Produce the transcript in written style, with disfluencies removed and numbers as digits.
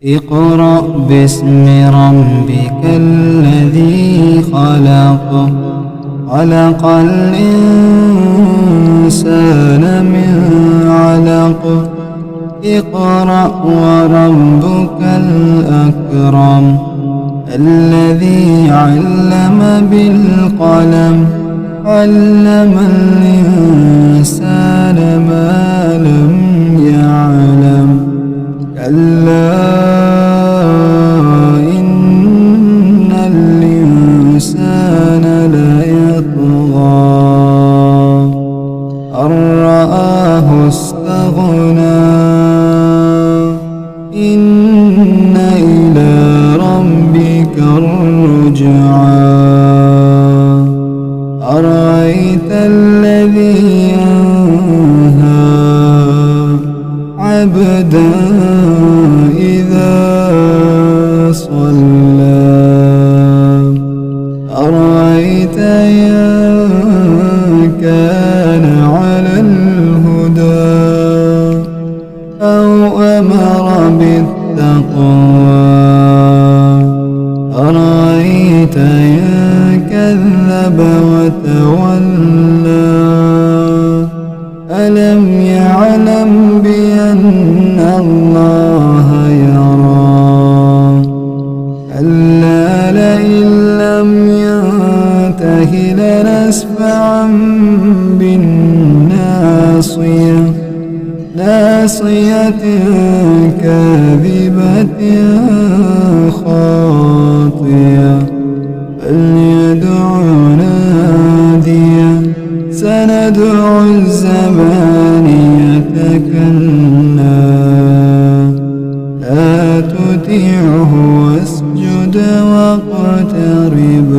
اقرأ باسم ربك الذي خلق خلق الإنسان من علق اقرأ وربك الأكرم الذي علم بالقلم علم الإنسان ما لم يعلم كلا إن الإنسان ليطغى أن رآه استغنى إن إلى ربك الرجعى أرأيت الذي ينهى عبدا إذا صلى أرأيت إن كان على الهدى أو أمر بالتقوى أرأيت إن كذب وتولى ألم يعلم بأن الله يرى كلا لئن لم ينته لنسفعا بالناصية ناصية كاذبة خاطئة فليدع ناديا سندع الزبانية كلا لا تطعه واسجد واقترب